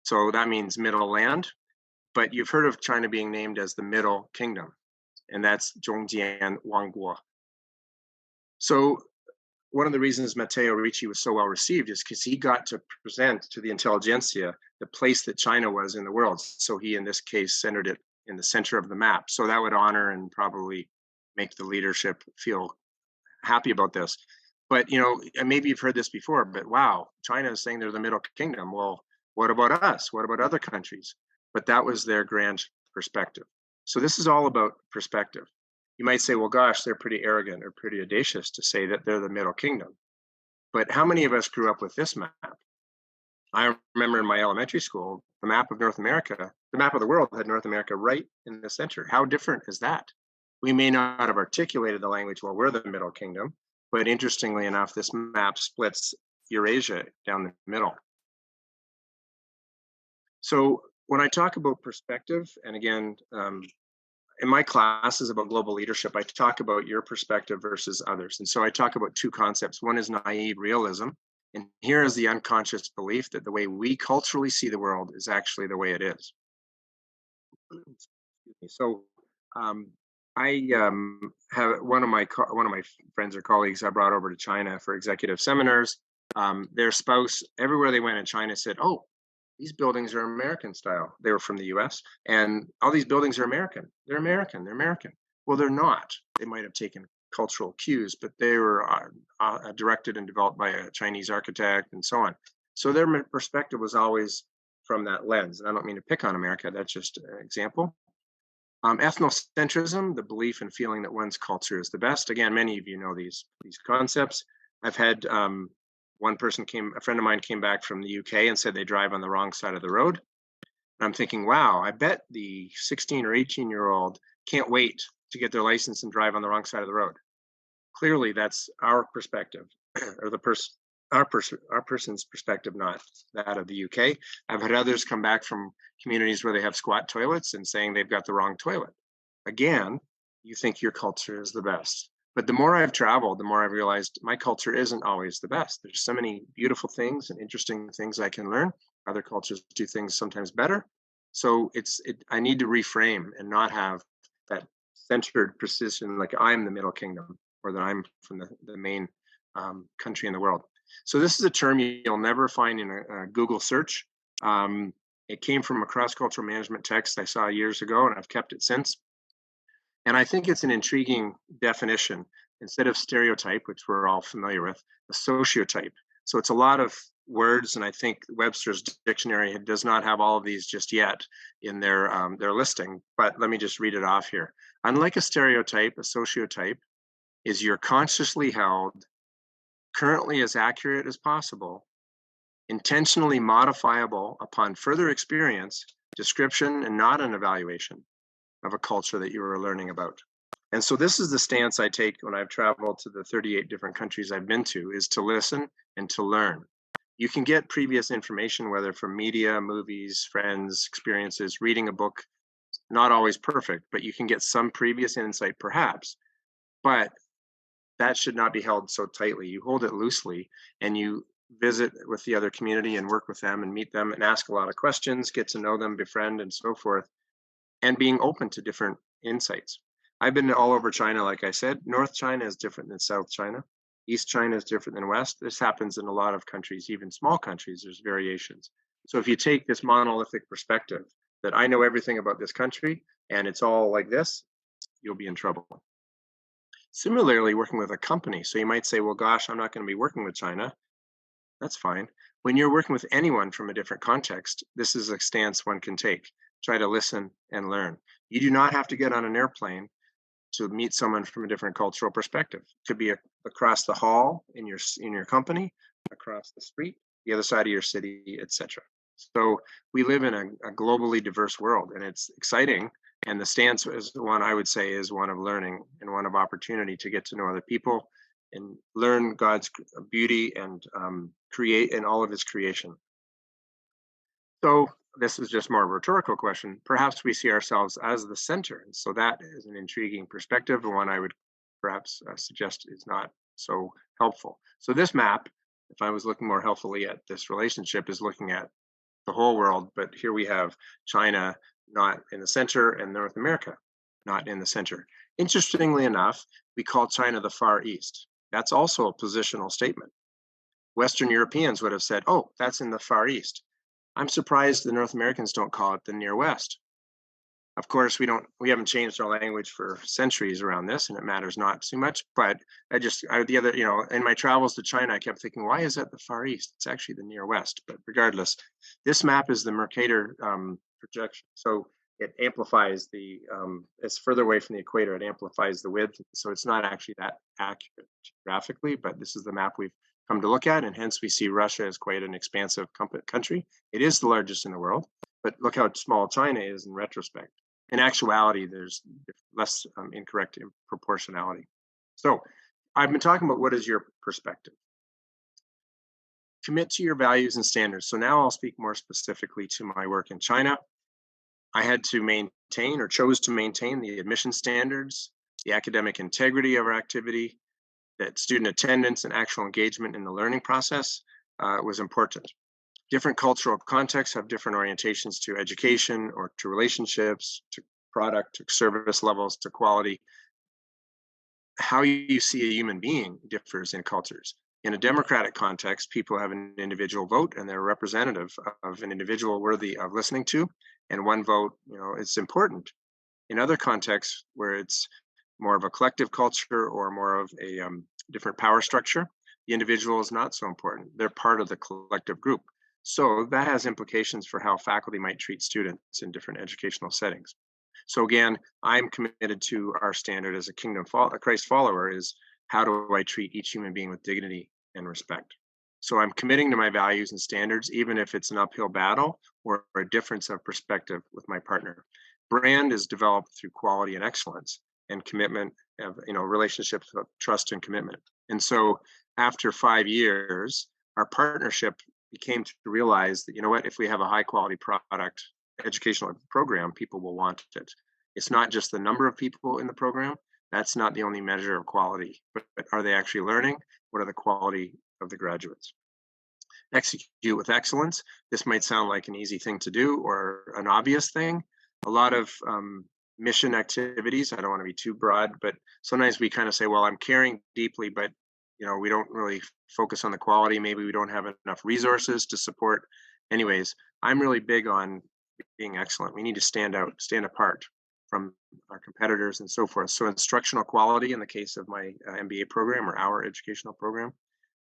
So that means middle land, but you've heard of China being named as the Middle Kingdom, and that's Zhongjian Wangguo. So one of the reasons Matteo Ricci was so well received is because he got to present to the intelligentsia the place that China was in the world. So he, in this case, centered it in the center of the map. So that would honor and probably make the leadership feel happy about this. But, you know, and maybe you've heard this before, but wow, China is saying they're the Middle Kingdom. Well, what about us? What about other countries? But that was their grand perspective. So this is all about perspective. You might say, well, gosh, they're pretty arrogant or pretty audacious to say that they're the Middle Kingdom. But how many of us grew up with this map? I remember in my elementary school, the map of North America, the map of the world had North America right in the center. How different is that? We may not have articulated the language, well, we're the Middle Kingdom, but interestingly enough, this map splits Eurasia down the middle. So when I talk about perspective, and again, in my classes about global leadership, I talk about your perspective versus others. And so I talk about two concepts. One is naive realism. And here is the unconscious belief that the way we culturally see the world is actually the way it is. So I have one of my friends or colleagues I brought over to China for executive seminars. Their spouse, everywhere they went in China, said, "Oh, these buildings are American style." They were from the U.S. and all these buildings are American. They're American. They're American. Well, they're not. They might have taken cultural cues, but they were directed and developed by a Chinese architect and so on. So their perspective was always from that lens. And I don't mean to pick on America. That's just an example. Ethnocentrism, the belief and feeling that one's culture is the best. Again, many of you know these concepts. I've had a friend of mine came back from the UK and said they drive on the wrong side of the road. And I'm thinking, wow, I bet the 16 or 18-year-old can't wait to get their license and drive on the wrong side of the road. Clearly, that's our perspective, or our person's perspective, not that of the UK. I've had others come back from communities where they have squat toilets and saying they've got the wrong toilet. Again, you think your culture is the best. But the more I've traveled, the more I've realized my culture isn't always the best. There's so many beautiful things and interesting things I can learn. Other cultures do things sometimes better. So I need to reframe and not have that centered precision, like I'm the Middle Kingdom or that I'm from the main country in the world. So this is a term you'll never find in a Google search. It came from a cross-cultural management text I saw years ago, and I've kept it since. And I think it's an intriguing definition. Instead of stereotype, which we're all familiar with, a sociotype. So it's a lot of words, and I think Webster's dictionary does not have all of these just yet in their listing. But let me just read it off here. Unlike a stereotype, a sociotype is your consciously held, currently as accurate as possible, intentionally modifiable upon further experience, description, and not an evaluation of a culture that you are learning about. And so this is the stance I take when I've traveled to the 38 different countries I've been to, is to listen and to learn. You can get previous information, whether from media, movies, friends, experiences, reading a book, not always perfect, but you can get some previous insight perhaps, but that should not be held so tightly. You hold it loosely and you visit with the other community and work with them and meet them and ask a lot of questions, get to know them, befriend, and so forth, and being open to different insights. I've been all over China, like I said. North China is different than South China. East China is different than West. This happens in a lot of countries, even small countries, there's variations. So if you take this monolithic perspective that I know everything about this country and it's all like this, you'll be in trouble. Similarly, working with a company. So you might say, well, gosh, I'm not going to be working with China. That's fine. When you're working with anyone from a different context, this is a stance one can take. Try to listen and learn. You do not have to get on an airplane to meet someone from a different cultural perspective. It could be across the hall in your company, across the street, the other side of your city, etc. So we live in a globally diverse world, and it's exciting. And the stance is one I would say is one of learning and one of opportunity to get to know other people and learn God's beauty and create in all of His creation. So this is just more of a rhetorical question. Perhaps we see ourselves as the center. And so that is an intriguing perspective, and one I would perhaps suggest is not so helpful. So this map, if I was looking more helpfully at this relationship, is looking at the whole world. But here we have China not in the center and North America not in the center. Interestingly enough, we call China the Far East. That's also a positional statement. Western Europeans would have said, oh, that's in the Far East. I'm surprised the North Americans don't call it the Near West. Of course, we haven't changed our language for centuries around this, and it matters not too much. But in my travels to China, I kept thinking, why is that the Far East? It's actually the Near West. But regardless, this map is the Mercator projection. So it amplifies it's further away from the equator. It amplifies the width. So it's not actually that accurate geographically, but this is the map we've come to look at, and hence we see Russia as quite an expansive country. It is the largest in the world, but look how small China is in retrospect. In actuality, there's less incorrect proportionality. So I've been talking about what is your perspective. Commit to your values and standards. So now I'll speak more specifically to my work in China. I had to maintain or chose to maintain the admission standards, the academic integrity of our activity, that student attendance and actual engagement in the learning process was important. Different cultural contexts have different orientations to education or to relationships, to product, to service levels, to quality. How you see a human being differs in cultures. In a democratic context, people have an individual vote and they're representative of an individual worthy of listening to, and one vote, it's important. In other contexts where it's more of a collective culture or more of a different power structure, the individual is not so important. They're part of the collective group. So that has implications for how faculty might treat students in different educational settings. So again, I'm committed to our standard as a Christ follower is, how do I treat each human being with dignity and respect? So I'm committing to my values and standards, even if it's an uphill battle or a difference of perspective with my partner. Brand is developed through quality and excellence, and commitment of relationships of trust and commitment. And so after 5 years, our partnership became to realize that, if we have a high quality product, educational program, people will want it. It's not just the number of people in the program. That's not the only measure of quality, but are they actually learning? What are the quality of the graduates? Execute with excellence. This might sound like an easy thing to do or an obvious thing. A lot of mission activities, I don't want to be too broad, but sometimes we kind of say, well, I'm caring deeply, but we don't really focus on the quality. Maybe we don't have enough resources to support. Anyways, I'm really big on being excellent. We need to stand out, stand apart from our competitors and so forth. So instructional quality in the case of my MBA program or our educational program,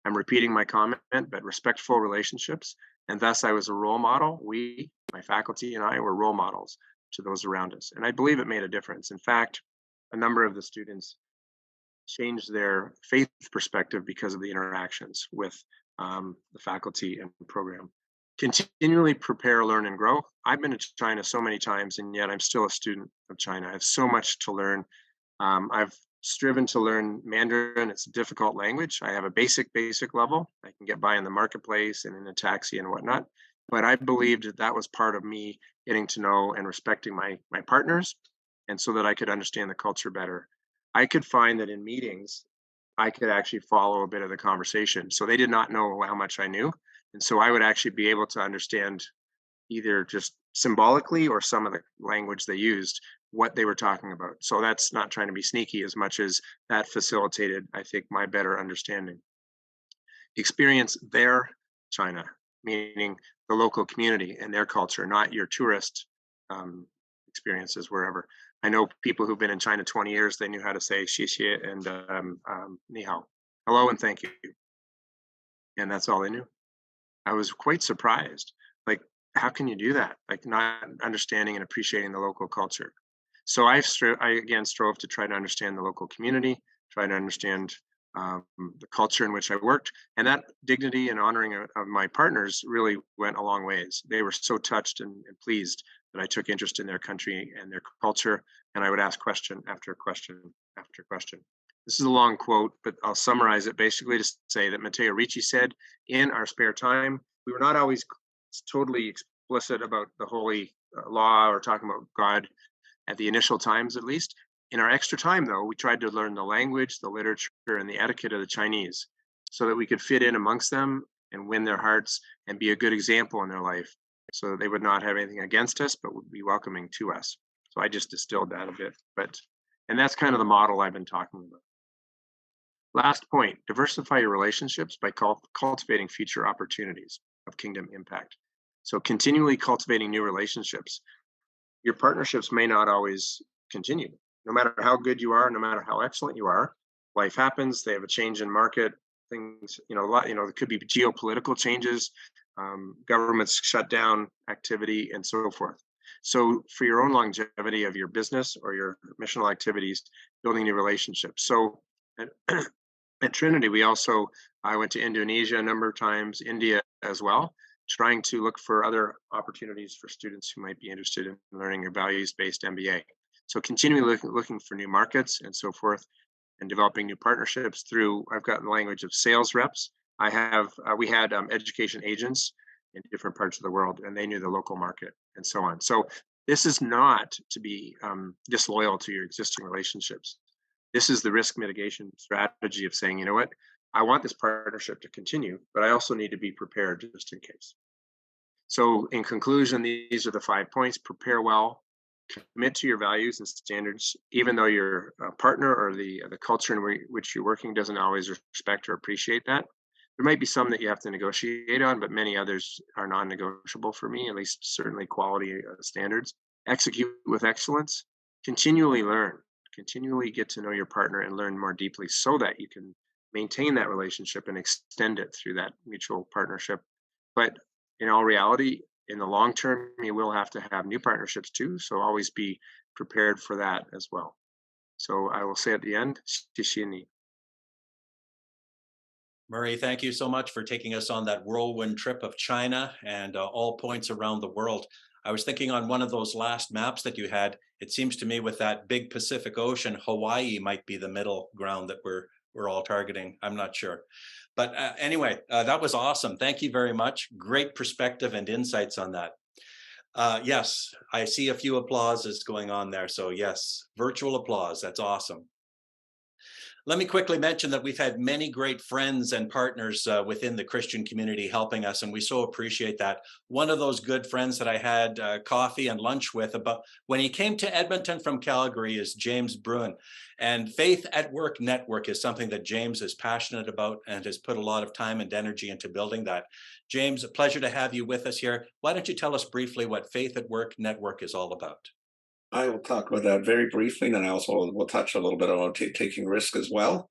I'm repeating my comment, but respectful relationships. And thus I was a role model. We, my faculty and I were role models to those around us. And I believe it made a difference. In fact, a number of the students changed their faith perspective because of the interactions with the faculty and program. Continually prepare, learn, and grow. I've been to China so many times, and yet I'm still a student of China. I have so much to learn. I've striven to learn Mandarin. It's a difficult language. I have a basic level. I can get by in the marketplace and in a taxi and whatnot. But I believed that that was part of me getting to know and respecting my partners, and so that I could understand the culture better. I could find that in meetings, I could actually follow a bit of the conversation. So they did not know how much I knew. And so I would actually be able to understand either just symbolically or some of the language they used, what they were talking about. So that's not trying to be sneaky as much as that facilitated, I think, my better understanding. Experience their China, meaning the local community and their culture, not your tourist experiences wherever. I know people who've been in China 20 years, they knew how to say xie xie and ni hao, hello and thank you. And that's all they knew. I was quite surprised. Like, how can you do that? Like, not understanding and appreciating the local culture. So I again strove to try to understand the local community, try to understand the culture in which I worked, and that dignity and honoring of my partners really went a long ways. They were so touched and pleased that I took interest in their country and their culture, and I would ask question after question after question. This is a long quote, but I'll summarize it basically to say that Matteo Ricci said, in our spare time, we were not always totally explicit about the holy law or talking about God at the initial times, at least. In our extra time, though, we tried to learn the language, the literature, and the etiquette of the Chinese so that we could fit in amongst them and win their hearts and be a good example in their life so that they would not have anything against us, but would be welcoming to us. So I just distilled that a bit. And that's kind of the model I've been talking about. Last point, diversify your relationships by cultivating future opportunities of kingdom impact. So continually cultivating new relationships. Your partnerships may not always continue. No matter how good you are, no matter how excellent you are, life happens. They have a change in market. Things, a lot. There could be geopolitical changes, governments shut down activity, and so forth. So, for your own longevity of your business or your missional activities, building new relationships. So, at Trinity, I went to Indonesia a number of times, India as well, trying to look for other opportunities for students who might be interested in learning a values-based MBA. So continually looking for new markets and so forth, and developing new partnerships through, I've got the language of sales reps. We had education agents in different parts of the world, and they knew the local market and so on. So this is not to be disloyal to your existing relationships. This is the risk mitigation strategy of saying, you know what, I want this partnership to continue, but I also need to be prepared just in case. So in conclusion, these are the 5 points. Prepare well, commit to your values and standards, even though your partner or the culture in which you're working doesn't always respect or appreciate that. There might be some that you have to negotiate on, but many others are non-negotiable for me, at least certainly quality standards. Execute with excellence, continually learn, continually get to know your partner and learn more deeply so that you can maintain that relationship and extend it through that mutual partnership. But in all reality, in the long term, you will have to have new partnerships too. So always be prepared for that as well. So I will say at the end, 谢谢你. Murray, thank you so much for taking us on that whirlwind trip of China and all points around the world. I was thinking on one of those last maps that you had, it seems to me with that big Pacific Ocean, Hawaii might be the middle ground that we're all targeting. I'm not sure. But anyway, that was awesome. Thank you very much. Great perspective and insights on that. Yes, I see a few applauses going on there. So yes, virtual applause. That's awesome. Let me quickly mention that we've had many great friends and partners within the Christian community helping us, and we so appreciate that. One of those good friends that I had coffee and lunch with about when he came to Edmonton from Calgary is James Bruin. And Faith at Work Network is something that James is passionate about and has put a lot of time and energy into building that. James, a pleasure to have you with us here. Why don't you tell us briefly what Faith at Work Network is all about? I will talk about that very briefly, and I also will touch a little bit on taking risk as well,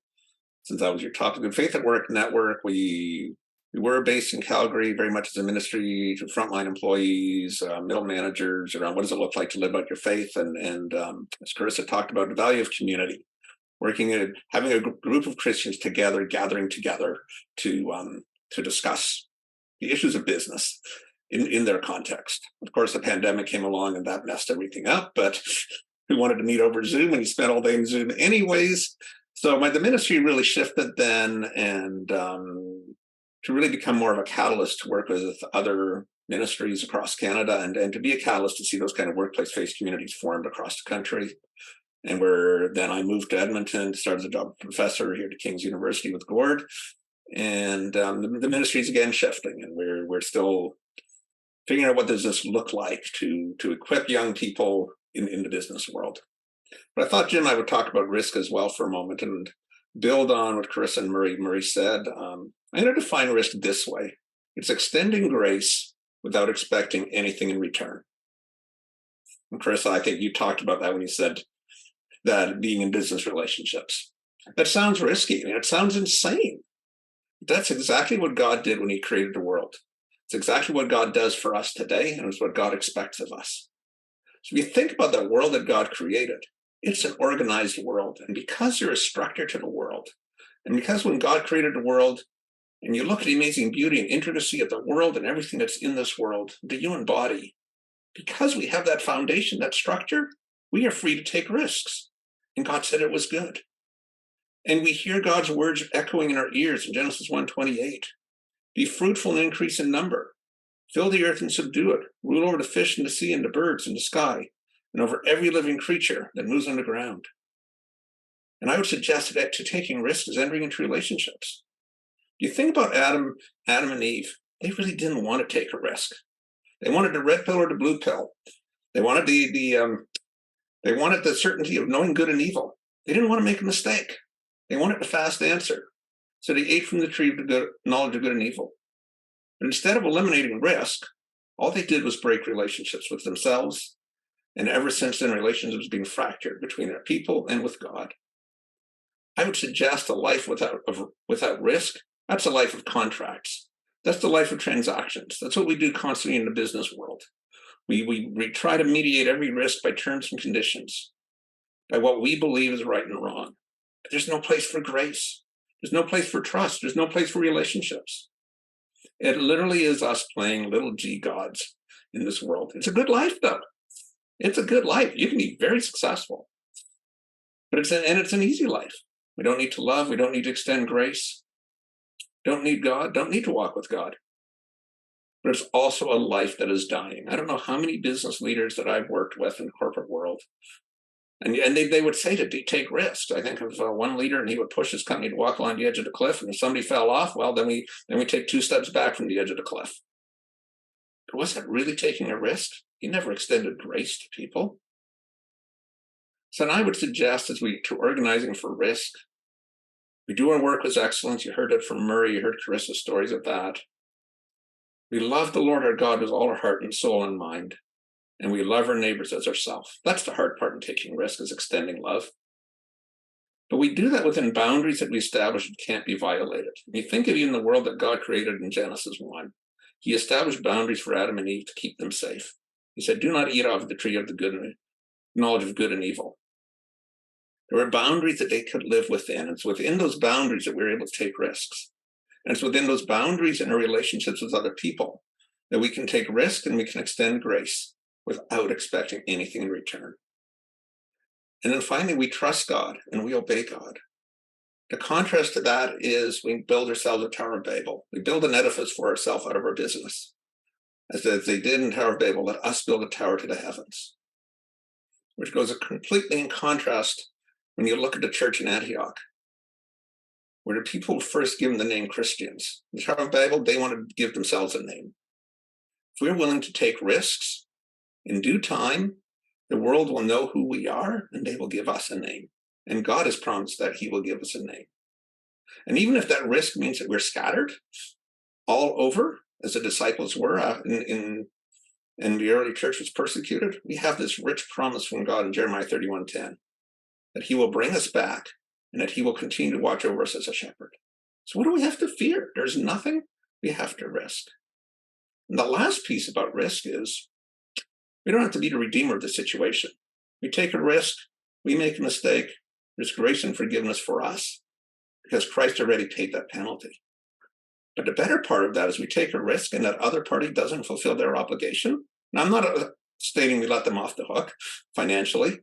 since that was your topic. In Faith at Work Network, we were based in Calgary, very much as a ministry to frontline employees, middle managers, around what does it look like to live out your faith, and as Carissa talked about, the value of community, having a group of Christians together, gathering together to discuss the issues of business in their context. Of course, the pandemic came along and that messed everything up, but we wanted to meet over Zoom, and you spent all day in Zoom anyways. So the ministry really shifted then, and to really become more of a catalyst to work with other ministries across Canada, and to be a catalyst to see those kind of workplace-based communities formed across the country. And then I moved to Edmonton, started the job of professor here at King's University with Gord, and the ministry is again shifting, and we're still figuring out what does this look like to equip young people in the business world. But I thought, Jim, I would talk about risk as well for a moment and build on what Carissa and Murray said. I'm going to define risk this way. It's extending grace without expecting anything in return. And Carissa, I think you talked about that when you said that being in business relationships. That sounds risky. I mean, it sounds insane. That's exactly what God did when he created the world. It's exactly what God does for us today, and it's what God expects of us. So if you think about the world that God created, it's an organized world. And because there is structure to the world, and because when God created the world, and you look at the amazing beauty and intricacy of the world and everything that's in this world, the human body, because we have that foundation, that structure, we are free to take risks. And God said it was good. And we hear God's words echoing in our ears in Genesis 1:28. Be fruitful and increase in number. Fill the earth and subdue it. Rule over the fish in the sea and the birds in the sky, and over every living creature that moves on the ground. And I would suggest that to taking risks is entering into relationships. You think about Adam and Eve, they really didn't want to take a risk. They wanted the red pill or the blue pill. They wanted they wanted the certainty of knowing good and evil. They didn't want to make a mistake. They wanted the fast answer. So they ate from the tree of the knowledge of good and evil. But instead of eliminating risk, all they did was break relationships with themselves. And ever since then, relationships being fractured between their people and with God. I would suggest a life without risk. That's a life of contracts. That's the life of transactions. That's what we do constantly in the business world. We try to mediate every risk by terms and conditions, by what we believe is right and wrong. But there's no place for grace. There's no place for trust. There's no place for relationships. It literally is us playing little g gods in this world. It's a good life, though. It's a good life. You can be very successful. But it's an easy life. We don't need to love. We don't need to extend grace. Don't need God. Don't need to walk with God. But it's also a life that is dying. I don't know how many business leaders that I've worked with in the corporate world. And they would say to take risks. I think of one leader, and he would push his company to walk along the edge of the cliff. And if somebody fell off, well, then we take 2 steps back from the edge of the cliff. But was that really taking a risk? He never extended grace to people. So I would suggest to organizing for risk, we do our work with excellence. You heard it from Murray. You heard Carissa's stories of that. We love the Lord our God with all our heart and soul and mind. And we love our neighbors as ourselves. That's the hard part in taking risk, is extending love. But we do that within boundaries that we establish and can't be violated. When you think of even the world that God created in Genesis 1, he established boundaries for Adam and Eve to keep them safe. He said, do not eat off the tree of the knowledge of good and evil. There were boundaries that they could live within. It's within those boundaries that we're able to take risks. And it's within those boundaries in our relationships with other people that we can take risk and we can extend grace without expecting anything in return. And then finally, we trust God and we obey God. The contrast to that is we build ourselves a Tower of Babel. We build an edifice for ourselves out of our business. As they did in Tower of Babel, let us build a tower to the heavens, which goes completely in contrast when you look at the church in Antioch. were the people who first given the name Christians. In the Tower of Babel, they wanted to give themselves a name. If we're willing to take risks, in due time, the world will know who we are and they will give us a name. And God has promised that he will give us a name. And even if that risk means that we're scattered all over, as the disciples were in the early church was persecuted, we have this rich promise from God in Jeremiah 31:10, that he will bring us back and that he will continue to watch over us as a shepherd. So what do we have to fear? There's nothing we have to risk. And the last piece about risk is we don't have to be the redeemer of the situation. We take a risk, we make a mistake, there's grace and forgiveness for us because Christ already paid that penalty. But the better part of that is we take a risk and that other party doesn't fulfill their obligation. Now, I'm not stating we let them off the hook financially,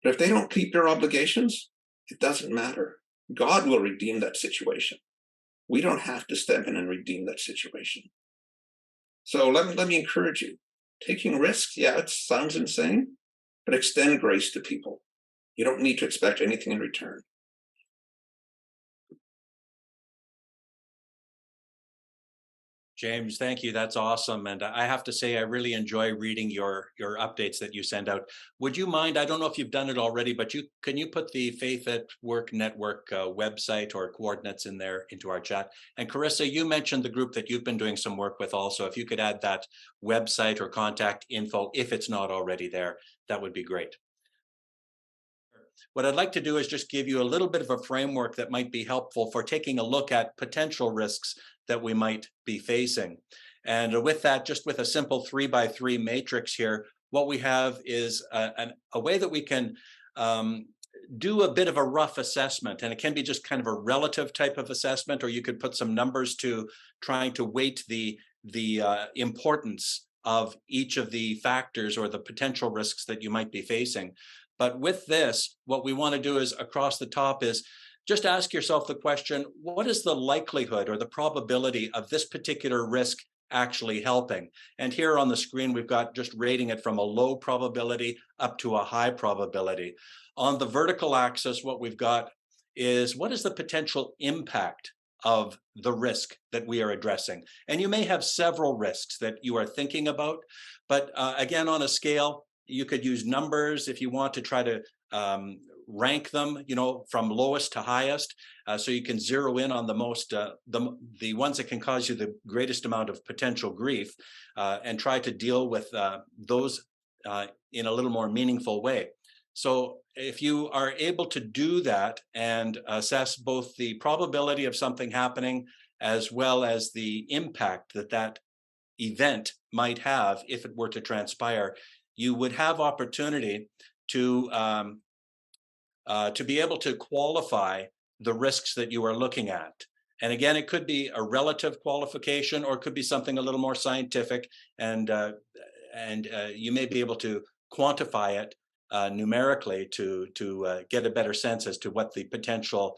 but if they don't keep their obligations, it doesn't matter. God will redeem that situation. We don't have to step in and redeem that situation. So let me encourage you. Taking risks, yeah, it sounds insane, but extend grace to people. You don't need to expect anything in return. James, thank you. That's awesome. And I have to say, I really enjoy reading your updates that you send out. Would you mind, I don't know if you've done it already, but can you put the Faith at Work Network website or coordinates in there into our chat? And Carissa, you mentioned the group that you've been doing some work with also. If you could add that website or contact info, if it's not already there, that would be great. What I'd like to do is just give you a little bit of a framework that might be helpful for taking a look at potential risks that we might be facing. And with that, just with a simple 3x3 matrix here, what we have is a way that we can do a bit of a rough assessment. And it can be just kind of a relative type of assessment, or you could put some numbers to trying to weight the importance of each of the factors or the potential risks that you might be facing. But with this, what we want to do is across the top is just ask yourself the question, what is the likelihood or the probability of this particular risk actually helping? And here on the screen, we've got just rating it from a low probability up to a high probability. On the vertical axis, what we've got is what is the potential impact of the risk that we are addressing? And you may have several risks that you are thinking about, but again, on a scale, you could use numbers if you want to try to rank them, from lowest to highest, so you can zero in on the most, the ones that can cause you the greatest amount of potential grief, and try to deal with those in a little more meaningful way. So if you are able to do that and assess both the probability of something happening as well as the impact that that event might have if it were to transpire, you would have opportunity to be able to qualify the risks that you are looking at. And again, it could be a relative qualification, or it could be something a little more scientific, and you may be able to quantify it numerically to get a better sense as to what the potential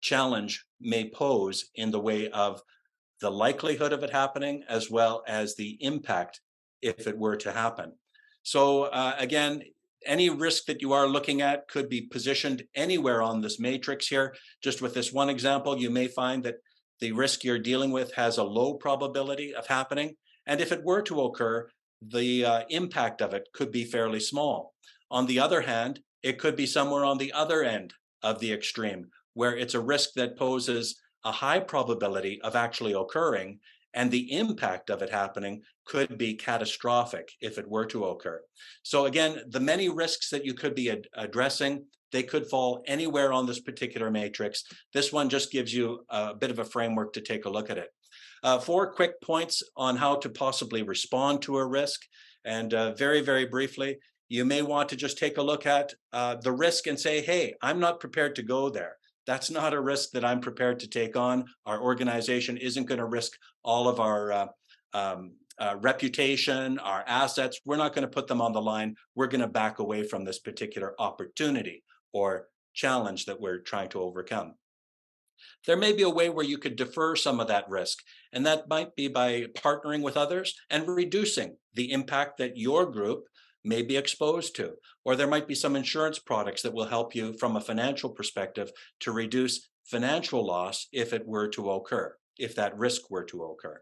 challenge may pose in the way of the likelihood of it happening, as well as the impact if it were to happen. So again, any risk that you are looking at could be positioned anywhere on this matrix here. Just with this one example, you may find that the risk you're dealing with has a low probability of happening. And if it were to occur, the impact of it could be fairly small. On the other hand, it could be somewhere on the other end of the extreme, where it's a risk that poses a high probability of actually occurring, and the impact of it happening could be catastrophic if it were to occur. So again, the many risks that you could be addressing, they could fall anywhere on this particular matrix. This one just gives you a bit of a framework to take a look at it. 4 quick points on how to possibly respond to a risk. And very, very briefly, you may want to just take a look at the risk and say, hey, I'm not prepared to go there. That's not a risk that I'm prepared to take on. Our organization isn't going to risk all of our reputation, our assets. We're not going to put them on the line. We're going to back away from this particular opportunity or challenge that we're trying to overcome. There may be a way where you could defer some of that risk, and that might be by partnering with others and reducing the impact that your group may be exposed to, or there might be some insurance products that will help you from a financial perspective to reduce financial loss if it were to occur, if that risk were to occur.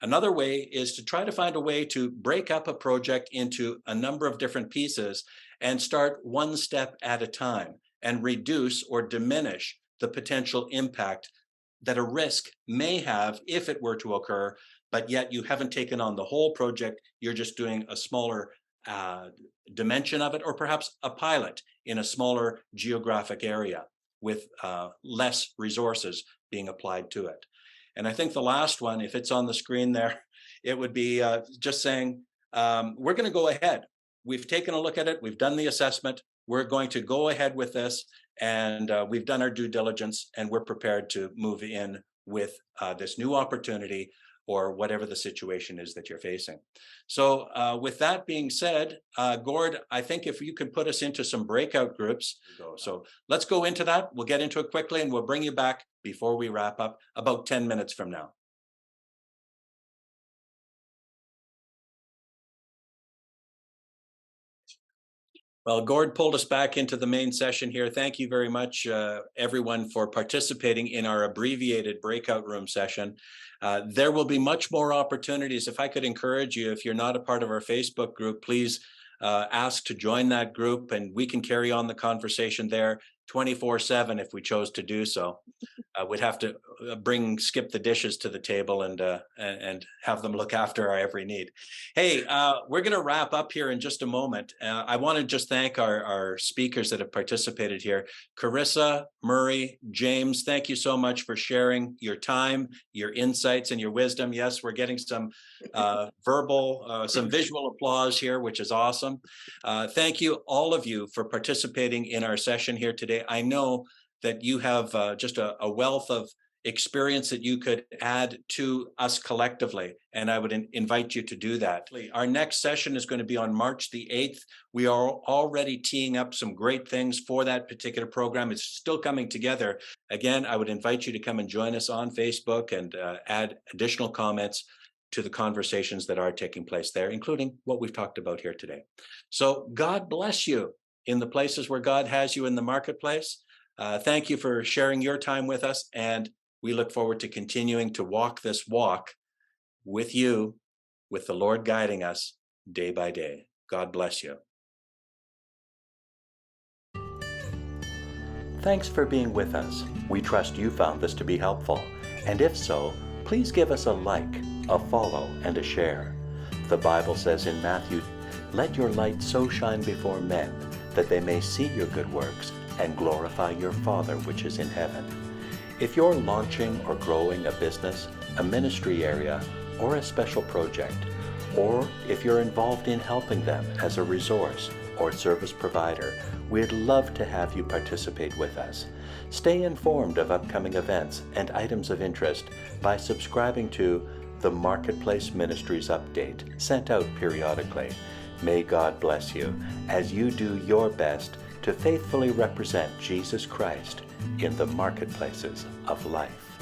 Another way is to try to find a way to break up a project into a number of different pieces and start one step at a time and reduce or diminish the potential impact that a risk may have if it were to occur, but yet you haven't taken on the whole project. You're just doing a smaller dimension of it, or perhaps a pilot in a smaller geographic area with less resources being applied to it. And I think the last one, if it's on the screen there, it would be just saying, we're going to go ahead. We've taken a look at it. We've done the assessment. We're going to go ahead with this. And we've done our due diligence, and we're prepared to move in with this new opportunity or whatever the situation is that you're facing. So with that being said, Gord, I think if you could put us into some breakout groups. So let's go into that. We'll get into it quickly, and we'll bring you back before we wrap up about 10 minutes from now. Well, Gord pulled us back into the main session here. Thank you very much, everyone, for participating in our abbreviated breakout room session. There will be much more opportunities. If I could encourage you, if you're not a part of our Facebook group, please ask to join that group, and we can carry on the conversation there 24/7 if we chose to do so. We'd have to skip the dishes to the table and have them look after our every need. Hey, we're going to wrap up here in just a moment. I want to just thank our speakers that have participated here. Carissa, Murray, James, thank you so much for sharing your time, your insights, and your wisdom. Yes, we're getting some some visual applause here, which is awesome. Thank you, all of you, for participating in our session here today. I know that you have just a wealth of experience that you could add to us collectively, and I would invite you to do that. Our next session is going to be on March the 8th. We are already teeing up some great things for that particular program. It's still coming together. Again, I would invite you to come and join us on Facebook and add additional comments to the conversations that are taking place there, including what we've talked about here today. So God bless you in the places where God has you in the marketplace. Thank you for sharing your time with us, and we look forward to continuing to walk this walk with you, with the Lord guiding us day by day. God bless you. Thanks for being with us. We trust you found this to be helpful, and if so, please give us a like, a follow, and a share. The Bible says in Matthew, "Let your light so shine before men, that they may see your good works and glorify your Father which is in heaven." If you're launching or growing a business, a ministry area, or a special project, or if you're involved in helping them as a resource or service provider, we'd love to have you participate with us. Stay informed of upcoming events and items of interest by subscribing to the Marketplace Ministries Update, sent out periodically. May God bless you as you do your best to faithfully represent Jesus Christ in the marketplaces of life.